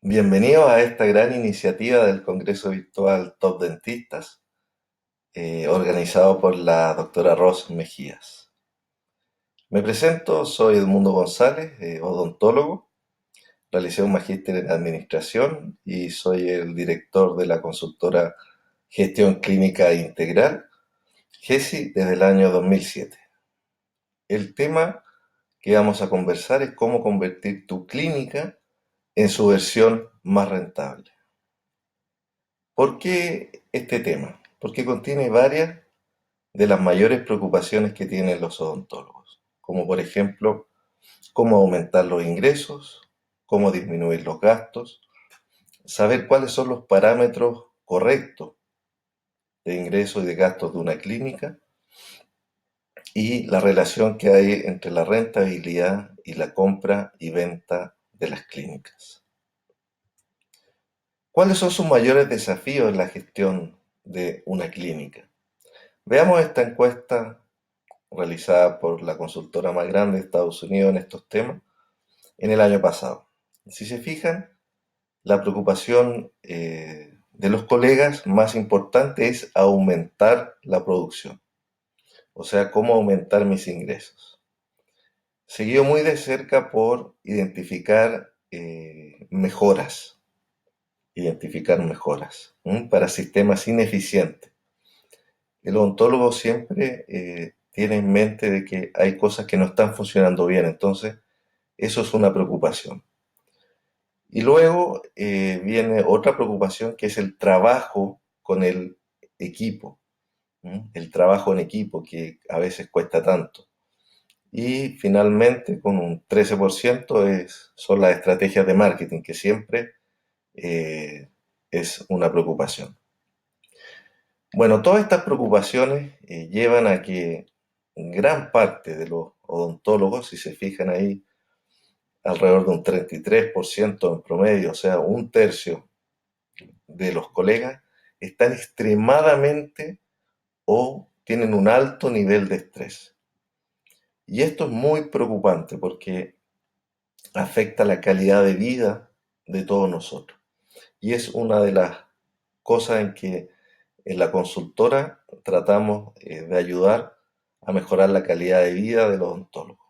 Bienvenido a esta gran iniciativa del Congreso Virtual Top Dentistas, organizado por la doctora Ros Mejías. Me presento, soy Edmundo González, odontólogo, realicé un magíster en administración y soy el director de la consultora Gestión Clínica Integral, GESI, desde el año 2007. El tema que vamos a conversar es cómo convertir tu clínica en su versión más rentable. ¿Por qué este tema? Porque contiene varias de las mayores preocupaciones que tienen los odontólogos, como por ejemplo, cómo aumentar los ingresos, cómo disminuir los gastos, saber cuáles son los parámetros correctos de ingresos y de gastos de una clínica y la relación que hay entre la rentabilidad y la compra y venta de las clínicas. ¿Cuáles son sus mayores desafíos en la gestión de una clínica? Veamos esta encuesta realizada por la consultora más grande de Estados Unidos en estos temas en el año pasado. Si se fijan, la preocupación de los colegas más importante es aumentar la producción, o sea, cómo aumentar mis ingresos. Seguido muy de cerca por identificar mejoras para sistemas ineficientes. El odontólogo siempre tiene en mente de que hay cosas que no están funcionando bien, entonces eso es una preocupación. Y luego viene otra preocupación que es el trabajo con el equipo, el trabajo en equipo que a veces cuesta tanto. Y finalmente, con un 13% son las estrategias de marketing, que siempre es una preocupación. Bueno, todas estas preocupaciones llevan a que gran parte de los odontólogos, si se fijan ahí, alrededor de un 33% en promedio, o sea, un tercio de los colegas, están extremadamente o tienen un alto nivel de estrés. Y esto es muy preocupante porque afecta la calidad de vida de todos nosotros. Y es una de las cosas en que en la consultora tratamos de ayudar a mejorar la calidad de vida del odontólogo.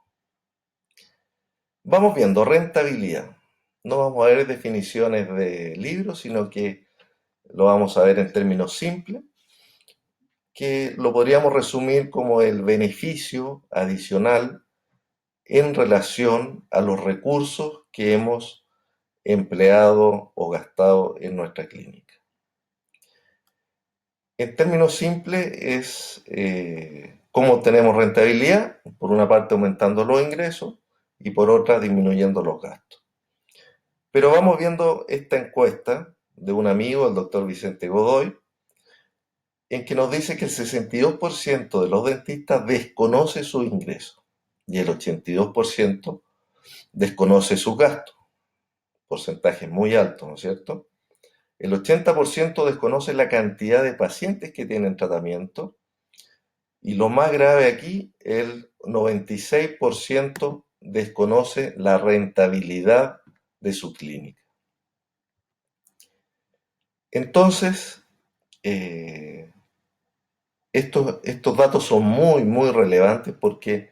Vamos viendo rentabilidad. No vamos a ver definiciones de libros, sino que lo vamos a ver en términos simples, que lo podríamos resumir como el beneficio adicional en relación a los recursos que hemos empleado o gastado en nuestra clínica. En términos simples es cómo obtenemos rentabilidad, por una parte aumentando los ingresos y por otra disminuyendo los gastos. Pero vamos viendo esta encuesta de un amigo, el doctor Vicente Godoy, en que nos dice que el 62% de los dentistas desconoce sus ingresos y el 82% desconoce sus gastos. Porcentaje muy alto, ¿no es cierto? El 80% desconoce la cantidad de pacientes que tienen tratamiento y lo más grave aquí, el 96% desconoce la rentabilidad de su clínica. Entonces, estos datos son muy relevantes porque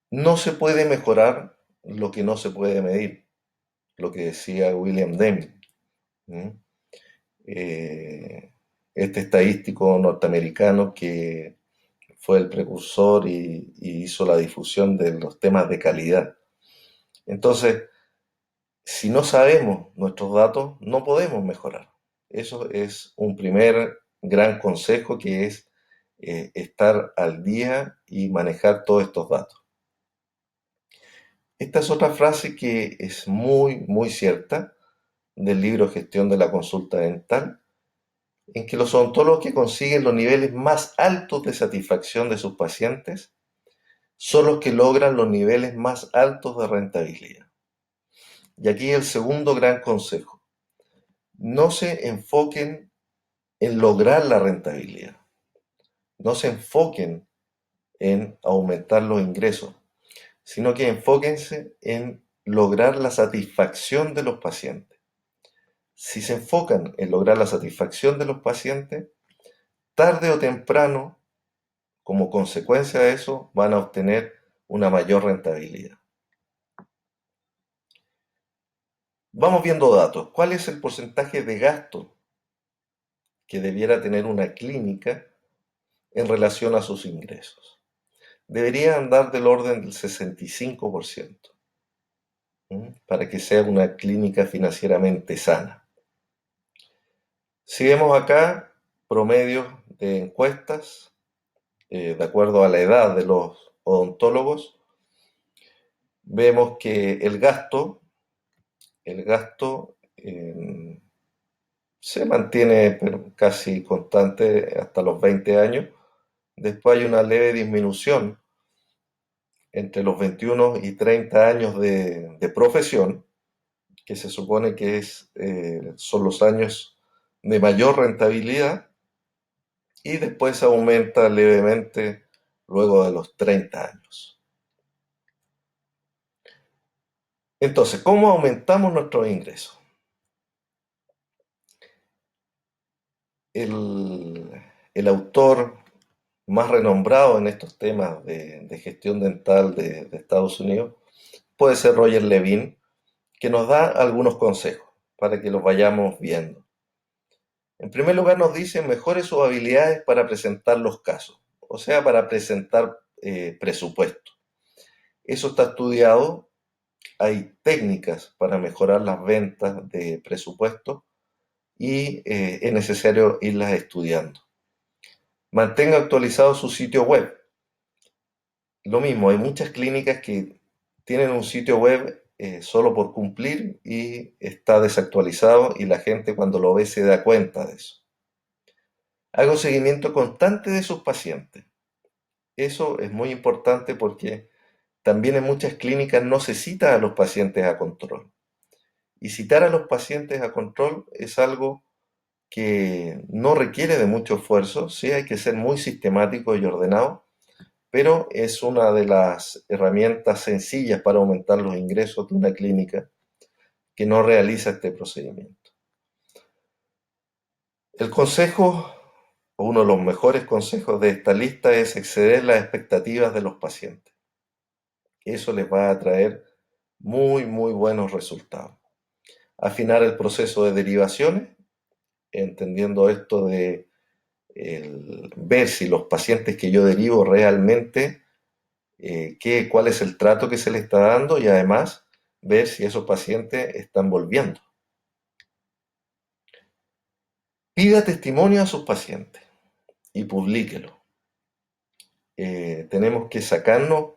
no se puede mejorar lo que no se puede medir, lo que decía William Deming. Este estadístico norteamericano que fue el precursor y hizo la difusión de los temas de calidad. Entonces, si no sabemos nuestros datos, no podemos mejorar. Eso es un primer gran consejo, que es estar al día y manejar todos estos datos. Esta es otra frase que es muy cierta del libro Gestión de la Consulta Dental, en que los odontólogos que consiguen los niveles más altos de satisfacción de sus pacientes son los que logran los niveles más altos de rentabilidad. Y aquí el segundo gran consejo: no se enfoquen en lograr la rentabilidad, no se enfoquen en aumentar los ingresos, sino que enfóquense en lograr la satisfacción de los pacientes. Si se enfocan en lograr la satisfacción de los pacientes, tarde o temprano, como consecuencia de eso, van a obtener una mayor rentabilidad. Vamos viendo datos. ¿Cuál es el porcentaje de gasto que debiera tener una clínica en relación a sus ingresos? Debería andar del orden del 65%, para que sea una clínica financieramente sana. Si vemos acá promedios de encuestas, de acuerdo a la edad de los odontólogos, vemos que el gasto se mantiene casi constante hasta los 20 años. Después hay una leve disminución entre los 21 y 30 años de profesión, que se supone que son los años de mayor rentabilidad, y después aumenta levemente luego de los 30 años. Entonces, ¿cómo aumentamos nuestros ingresos? El autor más renombrado en estos temas de gestión dental de Estados Unidos puede ser Roger Levine, que nos da algunos consejos para que los vayamos viendo. En primer lugar, nos dice mejore sus habilidades para presentar los casos, o sea, para presentar presupuestos. Eso está estudiado. Hay técnicas para mejorar las ventas de presupuesto y es necesario irlas estudiando. Mantenga actualizado su sitio web. Lo mismo, hay muchas clínicas que tienen un sitio web solo por cumplir y está desactualizado, y la gente cuando lo ve se da cuenta de eso. Haga un seguimiento constante de sus pacientes. Eso es muy importante porque también en muchas clínicas no se cita a los pacientes a control. Y citar a los pacientes a control es algo que no requiere de mucho esfuerzo. Sí, hay que ser muy sistemático y ordenado, pero es una de las herramientas sencillas para aumentar los ingresos de una clínica que no realiza este procedimiento. El consejo, o uno de los mejores consejos de esta lista, es exceder las expectativas de los pacientes. Eso les va a traer muy, muy buenos resultados. Afinar el proceso de derivaciones, entendiendo esto de ver si los pacientes que yo derivo realmente, cuál es el trato que se les está dando, y además ver si esos pacientes están volviendo. Pida testimonio a sus pacientes y publíquelo. Tenemos que sacarnos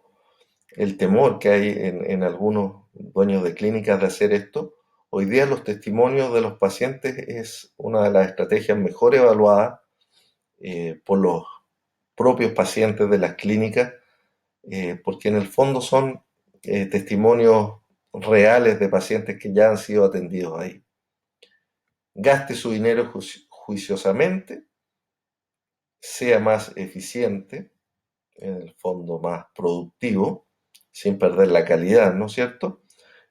el temor que hay en algunos dueños de clínicas de hacer esto. Hoy día los testimonios de los pacientes es una de las estrategias mejor evaluadas por los propios pacientes de las clínicas, porque en el fondo son testimonios reales de pacientes que ya han sido atendidos ahí. Gaste su dinero juiciosamente, sea más eficiente, en el fondo más productivo, sin perder la calidad, ¿no es cierto?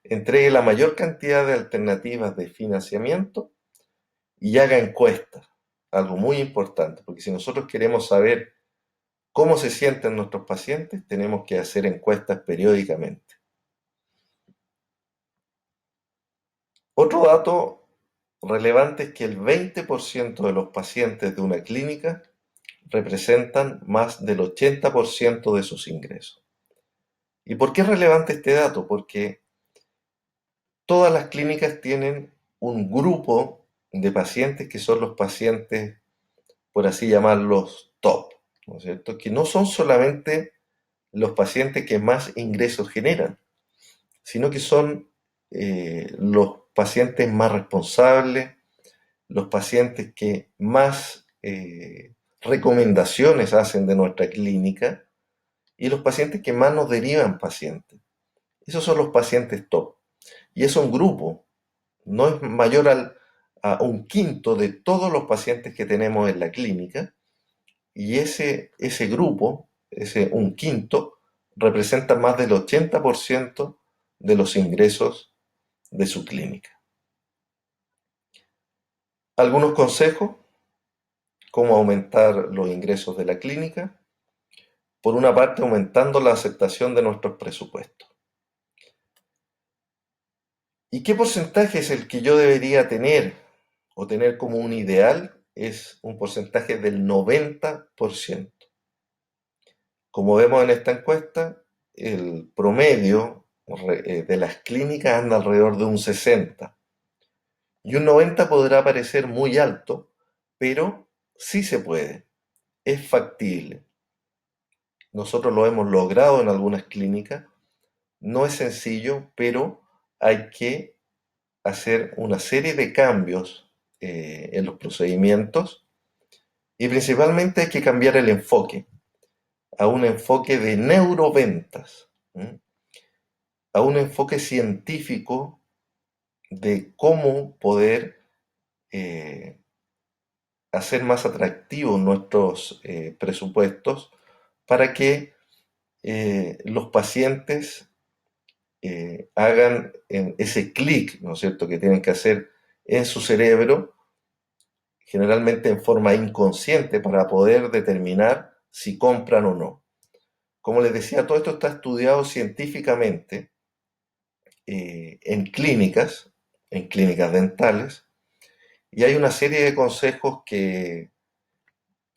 Entregue la mayor cantidad de alternativas de financiamiento y haga encuestas, algo muy importante, porque si nosotros queremos saber cómo se sienten nuestros pacientes, tenemos que hacer encuestas periódicamente. Otro dato relevante es que el 20% de los pacientes de una clínica representan más del 80% de sus ingresos. ¿Y por qué es relevante este dato? Porque todas las clínicas tienen un grupo de pacientes que son los pacientes, por así llamarlos, top, ¿no es cierto? Que no son solamente los pacientes que más ingresos generan, sino que son los pacientes más responsables, los pacientes que más recomendaciones hacen de nuestra clínica y los pacientes que más nos derivan pacientes. Esos son los pacientes top. Y es un grupo, no es mayor a un quinto de todos los pacientes que tenemos en la clínica, y ese grupo, ese un quinto, representa más del 80% de los ingresos de su clínica. Algunos consejos: cómo aumentar los ingresos de la clínica. Por una parte, aumentando la aceptación de nuestros presupuestos. ¿Y qué porcentaje es el que yo debería tener o tener como un ideal? Es un porcentaje del 90%. Como vemos en esta encuesta, el promedio de las clínicas anda alrededor de un 60%. Y un 90 podrá parecer muy alto, pero sí se puede, es factible. Nosotros lo hemos logrado en algunas clínicas. No es sencillo, pero hay que hacer una serie de cambios en los procedimientos, y principalmente hay que cambiar el enfoque a un enfoque de neuroventas, ¿m? A un enfoque científico de cómo poder eh, hacer más atractivos nuestros presupuestos para que los pacientes hagan ese clic, ¿no es cierto?, que tienen que hacer en su cerebro, generalmente en forma inconsciente, para poder determinar si compran o no. Como les decía, todo esto está estudiado científicamente en clínicas dentales, y hay una serie de consejos que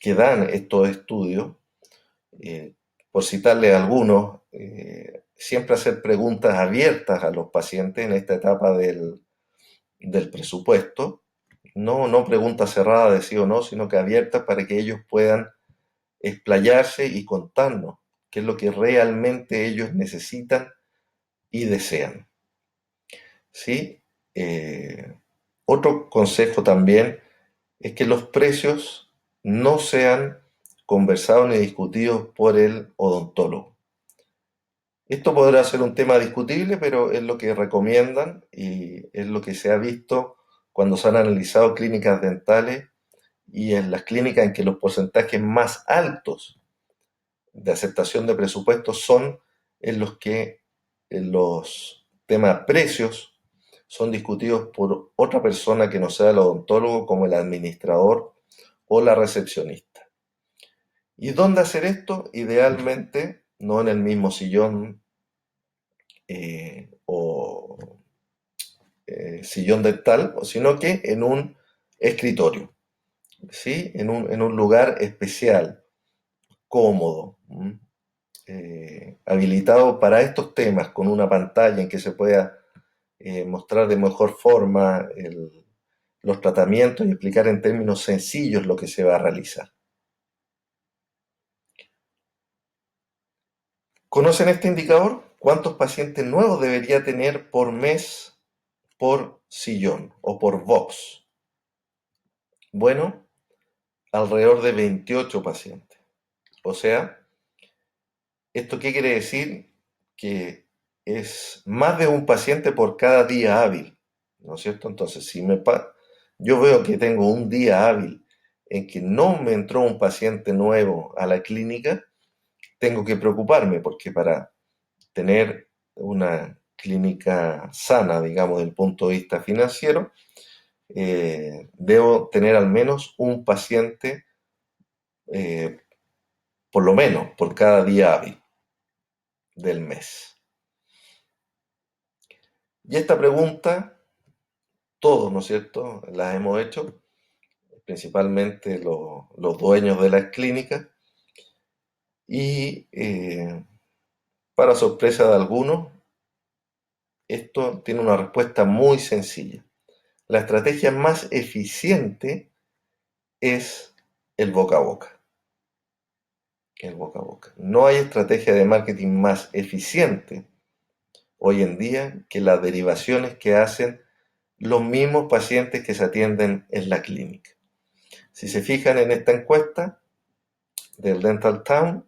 dan estos estudios. eh, por citarles algunos, siempre hacer preguntas abiertas a los pacientes en esta etapa del presupuesto, no preguntas cerradas de sí o no, sino que abiertas para que ellos puedan explayarse y contarnos qué es lo que realmente ellos necesitan y desean. ¿Sí? Otro consejo también es que los precios no sean conversados ni discutidos por el odontólogo. Esto podrá ser un tema discutible, pero es lo que recomiendan y es lo que se ha visto cuando se han analizado clínicas dentales, y en las clínicas en que los porcentajes más altos de aceptación de presupuestos son en los que los temas precios son discutidos por otra persona que no sea el odontólogo, como el administrador o la recepcionista. ¿Y dónde hacer esto? Idealmente no en el mismo sillón o sillón dental, sino que en un escritorio, ¿sí? En un lugar especial, cómodo, habilitado para estos temas, con una pantalla en que se pueda mostrar de mejor forma los tratamientos y explicar en términos sencillos lo que se va a realizar. ¿Conocen este indicador? ¿Cuántos pacientes nuevos debería tener por mes por sillón o por box? Bueno, alrededor de 28 pacientes. O sea, ¿esto qué quiere decir? Que es más de un paciente por cada día hábil, ¿no es cierto? Entonces, si yo veo que tengo un día hábil en que no me entró un paciente nuevo a la clínica, tengo que preocuparme, porque para tener una clínica sana, digamos, desde el punto de vista financiero, debo tener al menos un paciente, eh, por lo menos, por cada día hábil del mes. Y esta pregunta, todos, ¿no es cierto?, las hemos hecho, principalmente los dueños de las clínicas, y para sorpresa de algunos, esto tiene una respuesta muy sencilla. La estrategia más eficiente es el boca a boca. El boca a boca. No hay estrategia de marketing más eficiente hoy en día que las derivaciones que hacen los mismos pacientes que se atienden en la clínica. Si se fijan en esta encuesta del Dental Town,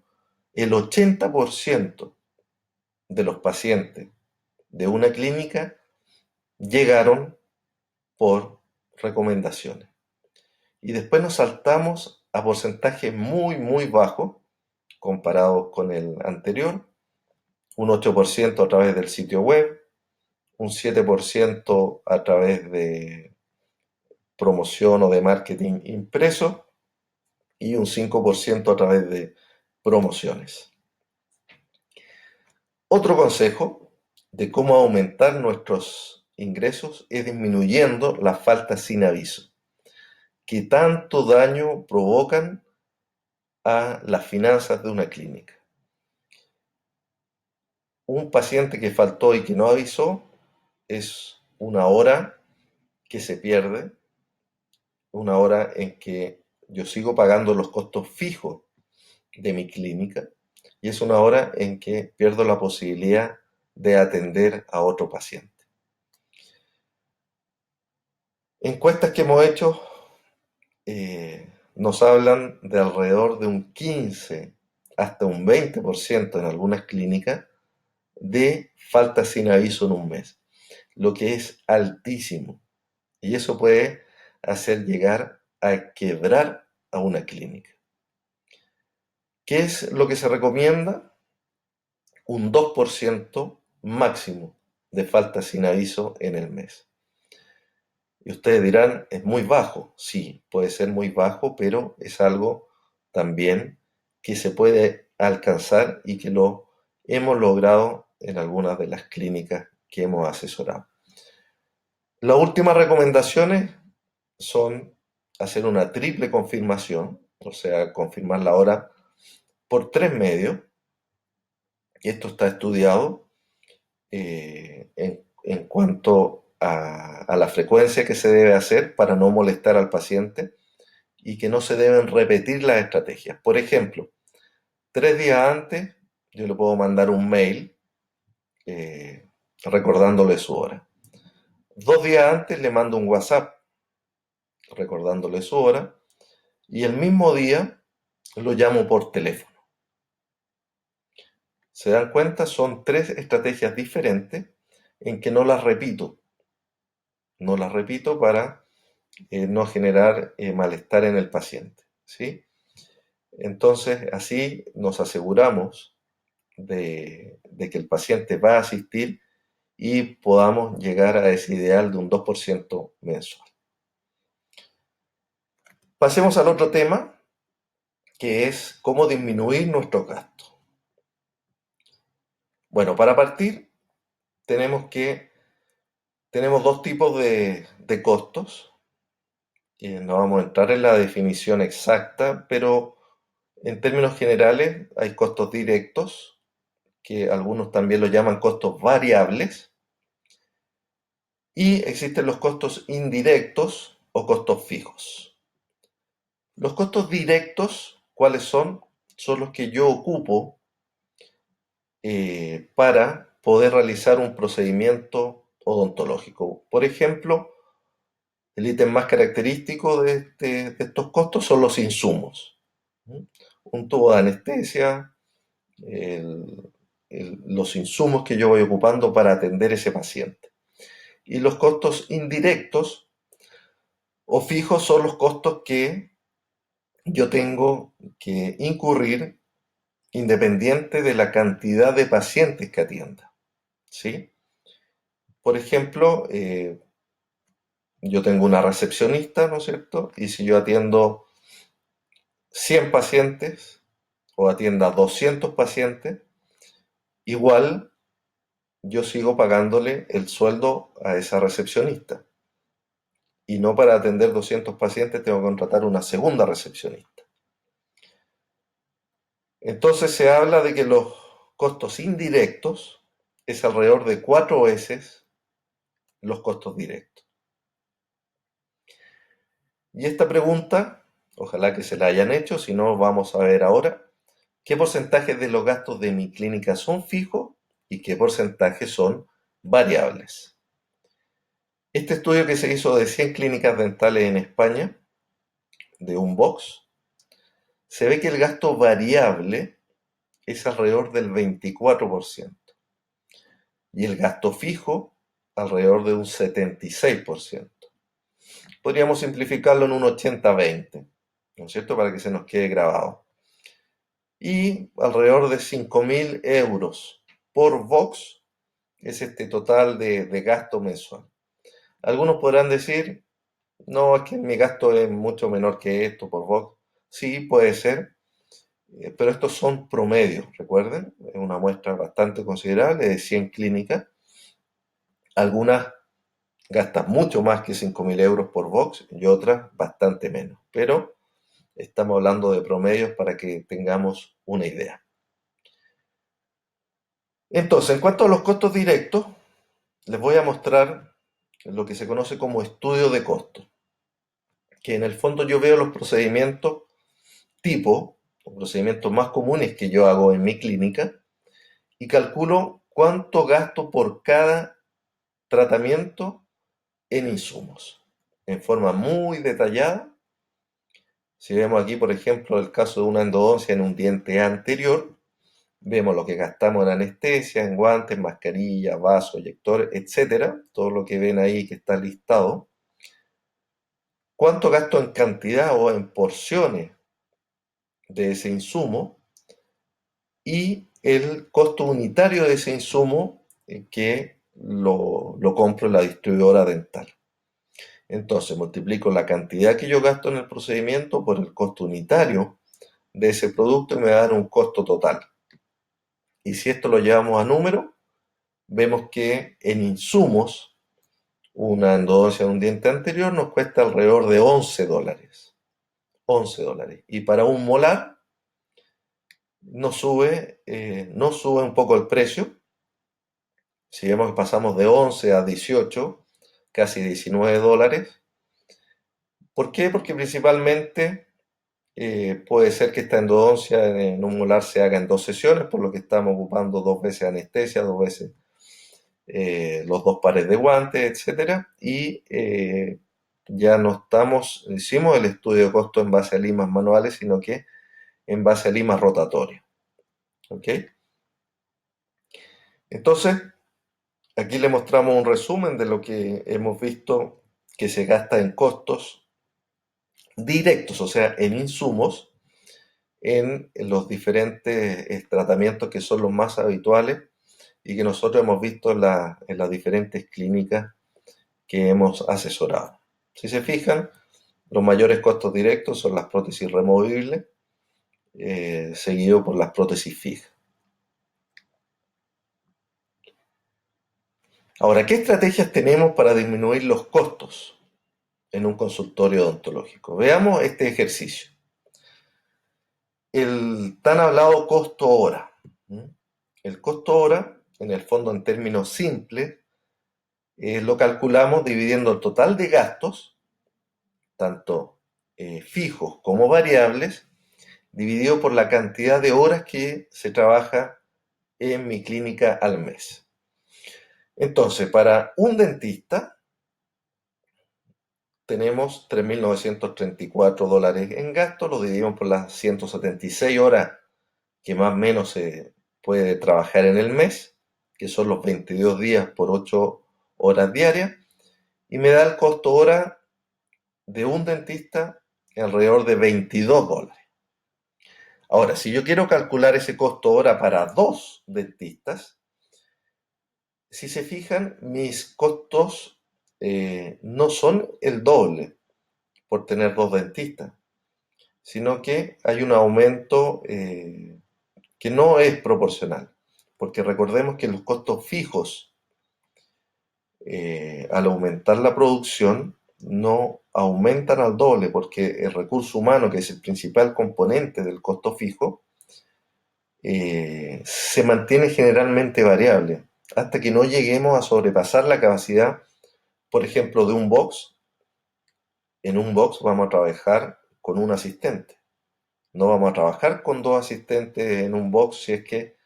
el 80% de los pacientes de una clínica llegaron por recomendaciones. Y después nos saltamos a porcentajes muy, muy bajos comparados con el anterior: un 8% a través del sitio web, un 7% a través de promoción o de marketing impreso y un 5% a través de promociones. Otro consejo de cómo aumentar nuestros ingresos es disminuyendo las faltas sin aviso, que tanto daño provocan a las finanzas de una clínica. Un paciente que faltó y que no avisó es una hora que se pierde, una hora en que yo sigo pagando los costos fijos de mi clínica y es una hora en que pierdo la posibilidad de atender a otro paciente. Encuestas que hemos hecho nos hablan de alrededor de un 15 hasta un 20% en algunas clínicas de falta sin aviso en un mes, lo que es altísimo. Y eso puede hacer llegar a quebrar a una clínica. ¿Qué es lo que se recomienda? Un 2% máximo de falta sin aviso en el mes. Y ustedes dirán, es muy bajo. Sí, puede ser muy bajo, pero es algo también que se puede alcanzar y que lo hemos logrado en algunas de las clínicas que hemos asesorado. Las últimas recomendaciones son hacer una triple confirmación, o sea, confirmar la hora por 3 medios. Esto está estudiado en cuanto a la frecuencia que se debe hacer para no molestar al paciente y que no se deben repetir las estrategias. Por ejemplo, 3 días antes yo le puedo mandar un mail recordándole su hora. 2 días antes le mando un WhatsApp recordándole su hora y el mismo día lo llamo por teléfono. ¿Se dan cuenta? Son 3 estrategias diferentes en que no las repito. No las repito para no generar malestar en el paciente, ¿sí? Entonces, así nos aseguramos de que el paciente va a asistir y podamos llegar a ese ideal de un 2% mensual. Pasemos al otro tema, que es cómo disminuir nuestros gastos. Bueno, para partir, tenemos dos tipos de costos. No vamos a entrar en la definición exacta, pero en términos generales hay costos directos, que algunos también lo llaman costos variables, y existen los costos indirectos o costos fijos. Los costos directos, ¿cuáles son? Son los que yo ocupo para poder realizar un procedimiento odontológico. Por ejemplo, el ítem más característico de estos costos son los insumos. Un tubo de anestesia, los insumos que yo voy ocupando para atender a ese paciente. Y los costos indirectos o fijos son los costos que yo tengo que incurrir independiente de la cantidad de pacientes que atienda, ¿sí? Por ejemplo, yo tengo una recepcionista, ¿no es cierto? Y si yo atiendo 100 pacientes o atienda 200 pacientes, igual yo sigo pagándole el sueldo a esa recepcionista. Y no para atender 200 pacientes tengo que contratar una segunda recepcionista. Entonces se habla de que los costos indirectos es alrededor de 4 veces los costos directos. Y esta pregunta, ojalá que se la hayan hecho, si no vamos a ver ahora, ¿qué porcentaje de los gastos de mi clínica son fijos y qué porcentaje son variables? Este estudio que se hizo de 100 clínicas dentales en España, de un box, se ve que el gasto variable es alrededor del 24% y el gasto fijo alrededor de un 76%. Podríamos simplificarlo en un 80-20, ¿no es cierto? Para que se nos quede grabado. Y alrededor de 5.000 euros por box es este total de gasto mensual. Algunos podrán decir, No, es que mi gasto es mucho menor que esto por Vox. Sí, puede ser, pero estos son promedios, recuerden, es una muestra bastante considerable de 100 clínicas. Algunas gastan mucho más que 5.000 euros por Vox y otras bastante menos, pero estamos hablando de promedios para que tengamos una idea. Entonces, en cuanto a los costos directos, les voy a mostrar lo que se conoce como estudio de costos, que en el fondo yo veo los procedimientos tipo, los procedimientos más comunes que yo hago en mi clínica, y calculo cuánto gasto por cada tratamiento en insumos, en forma muy detallada. Si vemos aquí, por ejemplo, el caso de una endodoncia en un diente anterior, vemos lo que gastamos en anestesia, en guantes, mascarillas, vasos, eyectores, etcétera, todo lo que ven ahí que está listado. Cuánto gasto en cantidad o en porciones de ese insumo y el costo unitario de ese insumo que lo compro en la distribuidora dental. Entonces multiplico la cantidad que yo gasto en el procedimiento por el costo unitario de ese producto y me va a dar un costo total. Y si esto lo llevamos a número, vemos que en insumos una endodoncia de un diente anterior nos cuesta alrededor de 11 dólares. 11 dólares. Y para un molar no sube un poco el precio. Si vemos que pasamos de 11 a 18, casi 19 dólares. ¿Por qué? Porque principalmente puede ser que esta endodoncia en un molar se haga en dos sesiones, por lo que estamos ocupando dos veces anestesia, dos veces los dos pares de guantes, etcétera, y ya no hicimos el estudio de costo en base a limas manuales, sino que en base a limas rotatorias. ¿Ok? Entonces, aquí le mostramos un resumen de lo que hemos visto que se gasta en costos directos, o sea, en insumos, en los diferentes tratamientos que son los más habituales y que nosotros hemos visto en las diferentes clínicas que hemos asesorado. Si se fijan, los mayores costos directos son las prótesis removibles, seguido por las prótesis fijas. Ahora, ¿qué estrategias tenemos para disminuir los costos en un consultorio odontológico? Veamos este ejercicio. El tan hablado costo hora. El costo hora, en el fondo en términos simples, lo calculamos dividiendo el total de gastos, tanto fijos como variables, dividido por la cantidad de horas que se trabaja en mi clínica al mes. Entonces, para un dentista tenemos 3.934 dólares en gasto, lo dividimos por las 176 horas que más o menos se puede trabajar en el mes, que son los 22 días por 8 horas diarias, y me da el costo hora de un dentista alrededor de 22 dólares. Ahora, si yo quiero calcular ese costo hora para dos dentistas, si se fijan, mis costos no son el doble por tener dos dentistas, sino que hay un aumento que no es proporcional, porque recordemos que los costos fijos, al aumentar la producción, no aumentan al doble, porque el recurso humano, que es el principal componente del costo fijo, se mantiene generalmente variable, hasta que no lleguemos a sobrepasar la capacidad, por ejemplo, de un box. En un box vamos a trabajar con un asistente. No vamos a trabajar con dos asistentes en un box si es que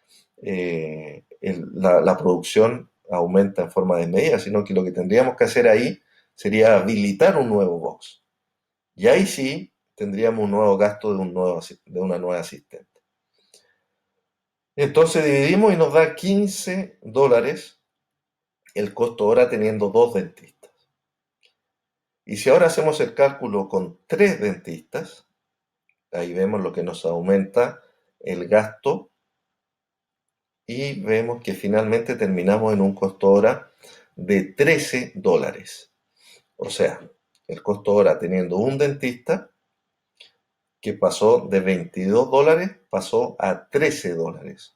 la producción aumenta en forma desmedida, sino que lo que tendríamos que hacer ahí sería habilitar un nuevo box. Y ahí sí tendríamos un nuevo gasto de una nueva asistente. Entonces dividimos y nos da 15 dólares el costo hora teniendo dos dentistas. Y si ahora hacemos el cálculo con tres dentistas, ahí vemos lo que nos aumenta el gasto y vemos que finalmente terminamos en un costo hora de 13 dólares. O sea, el costo hora teniendo un dentista, que pasó de $22, pasó a $13.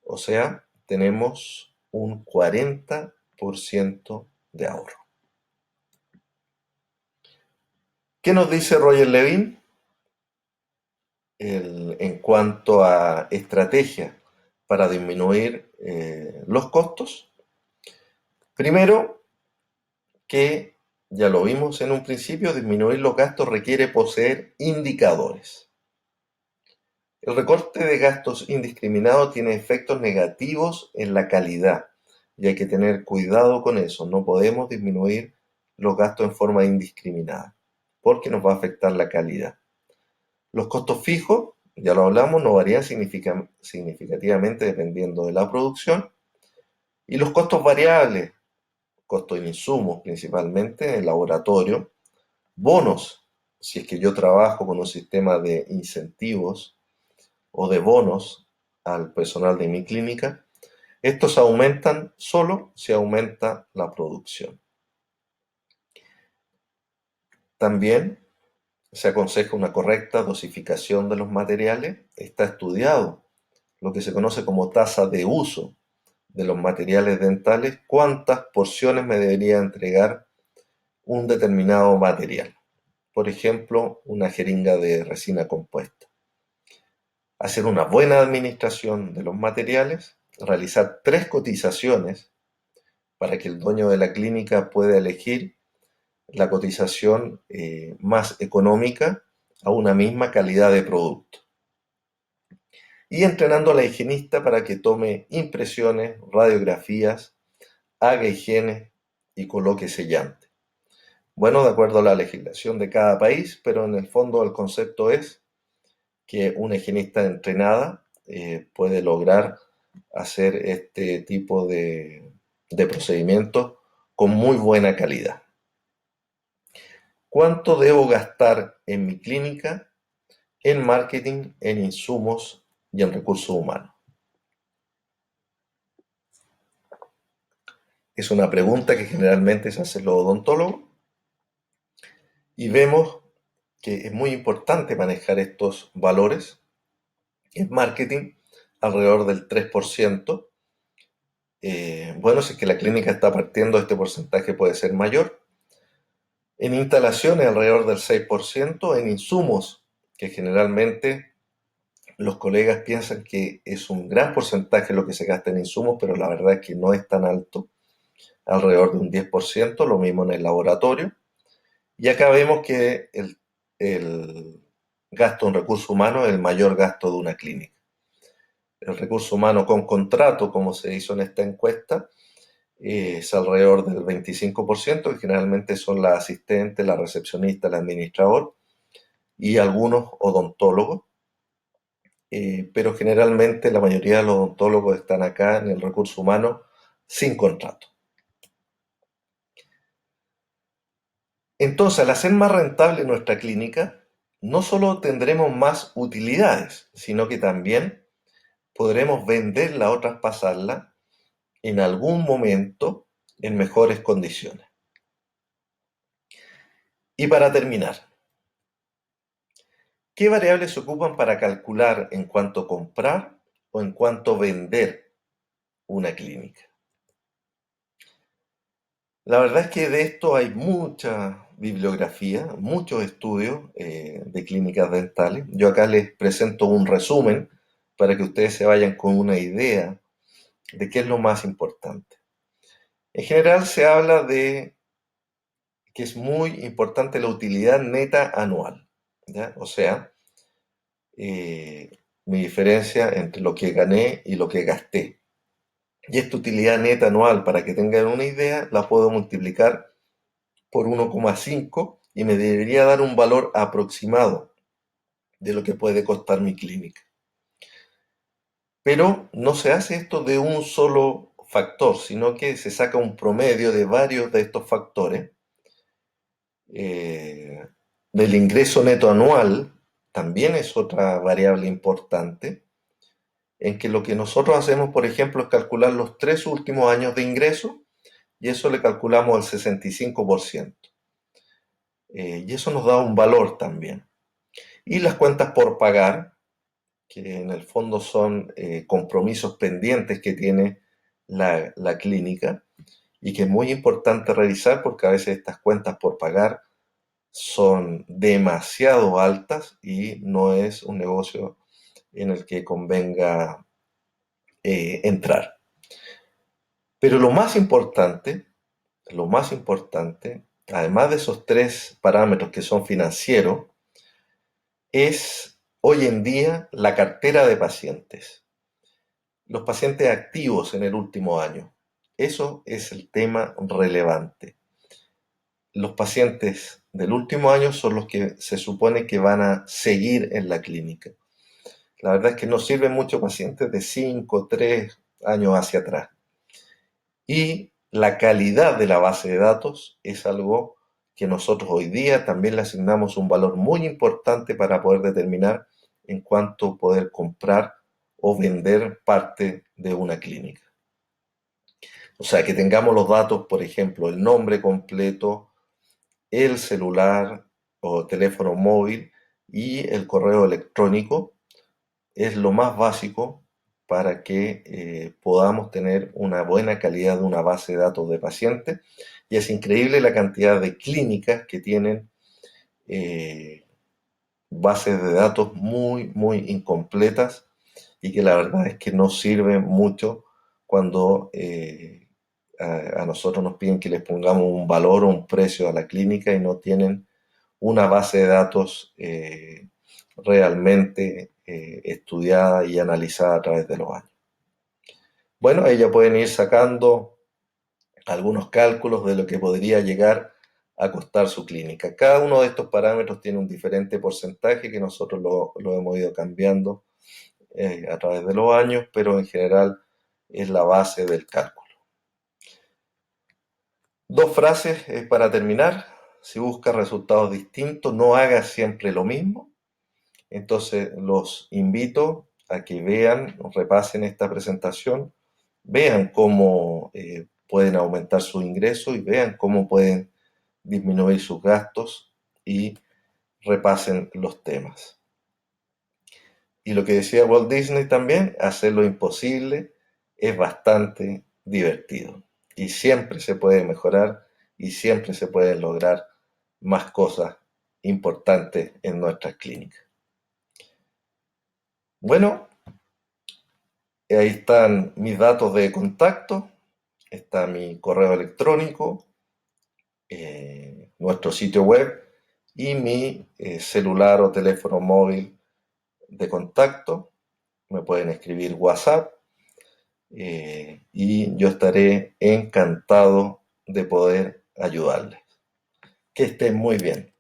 O sea, tenemos un 40% de ahorro. ¿Qué nos dice Roger Levin en cuanto a estrategia para disminuir los costos? Primero, que ya lo vimos en un principio, disminuir los gastos requiere poseer indicadores. El recorte de gastos indiscriminado tiene efectos negativos en la calidad y hay que tener cuidado con eso. No podemos disminuir los gastos en forma indiscriminada porque nos va a afectar la calidad. Los costos fijos, ya lo hablamos, no varían significativamente dependiendo de la producción. Y los costos variables, costos de insumos principalmente, en el laboratorio, bonos, si es que yo trabajo con un sistema de incentivos o de bonos al personal de mi clínica, estos aumentan solo si aumenta la producción. También se aconseja una correcta dosificación de los materiales. Está estudiado lo que se conoce como tasa de uso de los materiales dentales, cuántas porciones me debería entregar un determinado material. Por ejemplo, una jeringa de resina compuesta. Hacer una buena administración de los materiales, realizar 3 cotizaciones para que el dueño de la clínica pueda elegir la cotización más económica a una misma calidad de producto. Y entrenando a la higienista para que tome impresiones, radiografías, haga higiene y coloque sellante. Bueno, de acuerdo a la legislación de cada país, pero en el fondo el concepto es que una higienista entrenada puede lograr hacer este tipo de procedimientos con muy buena calidad. ¿Cuánto debo gastar en mi clínica, en marketing, en insumos y en recursos humanos? Es una pregunta que generalmente se hacen los odontólogos y vemos que es muy importante manejar estos valores. En marketing, alrededor del 3%. Bueno, si es que la clínica está partiendo, este porcentaje puede ser mayor. En instalaciones, alrededor del 6%. En insumos, que generalmente los colegas piensan que es un gran porcentaje lo que se gasta en insumos, pero la verdad es que no es tan alto, alrededor de un 10%, lo mismo en el laboratorio. Y acá vemos que el gasto en recursos humanos es el mayor gasto de una clínica. El recurso humano con contrato, como se hizo en esta encuesta, es alrededor del 25%, que generalmente son la asistente, la recepcionista, el administrador y algunos odontólogos. Pero generalmente la mayoría de los odontólogos están acá en el recurso humano sin contrato. Entonces, al hacer más rentable nuestra clínica, no solo tendremos más utilidades, sino que también podremos venderla o traspasarla en algún momento en mejores condiciones. Y para terminar, ¿qué variables se ocupan para calcular en cuánto comprar o en cuánto vender una clínica? La verdad es que de esto hay mucha bibliografía, muchos estudios de clínicas dentales. Yo acá les presento un resumen para que ustedes se vayan con una idea de qué es lo más importante. En general se habla de que es muy importante la utilidad neta anual, ¿ya? O sea, mi diferencia entre lo que gané y lo que gasté. Y esta utilidad neta anual, para que tengan una idea, la puedo multiplicar por 1,5 y me debería dar un valor aproximado de lo que puede costar mi clínica. Pero no se hace esto de un solo factor, sino que se saca un promedio de varios de estos factores. Del ingreso neto anual también es otra variable importante, en que lo que nosotros hacemos, por ejemplo, es calcular los 3 últimos años de ingreso y eso le calculamos el 65%. y eso nos da un valor también. Y las cuentas por pagar, que en el fondo son compromisos pendientes que tiene la clínica y que es muy importante revisar porque a veces estas cuentas por pagar son demasiado altas y no es un negocio en el que convenga entrar. Pero lo más importante, además de esos tres parámetros que son financieros, es hoy en día la cartera de pacientes. Los pacientes activos en el último año. Eso es el tema relevante. Los pacientes del último año son los que se supone que van a seguir en la clínica. La verdad es que no sirven mucho pacientes de 5, 3 años hacia atrás. Y la calidad de la base de datos es algo que nosotros hoy día también le asignamos un valor muy importante para poder determinar en cuánto poder comprar o vender parte de una clínica. O sea, que tengamos los datos, por ejemplo, el nombre completo, el celular o teléfono móvil y el correo electrónico es lo más básico para que podamos tener una buena calidad de una base de datos de pacientes. Y es increíble la cantidad de clínicas que tienen eh, bases de datos muy, muy incompletas y que la verdad es que no sirven mucho cuando a nosotros nos piden que les pongamos un valor o un precio a la clínica y no tienen una base de datos realmente estudiada y analizada a través de los años. Bueno, ellos pueden ir sacando algunos cálculos de lo que podría llegar a costar su clínica. Cada uno de estos parámetros tiene un diferente porcentaje que nosotros lo hemos ido cambiando a través de los años, pero en general es la base del cálculo. Dos frases para terminar. Si buscas resultados distintos, no hagas siempre lo mismo. Entonces los invito a que vean, repasen esta presentación, vean cómo pueden aumentar sus ingresos y vean cómo pueden disminuir sus gastos y repasen los temas. Y lo que decía Walt Disney también, hacer lo imposible es bastante divertido. Y siempre se puede mejorar y siempre se pueden lograr más cosas importantes en nuestras clínicas. Bueno, ahí están mis datos de contacto, está mi correo electrónico, nuestro sitio web y mi celular o teléfono móvil de contacto. Me pueden escribir WhatsApp y yo estaré encantado de poder ayudarles. Que estén muy bien.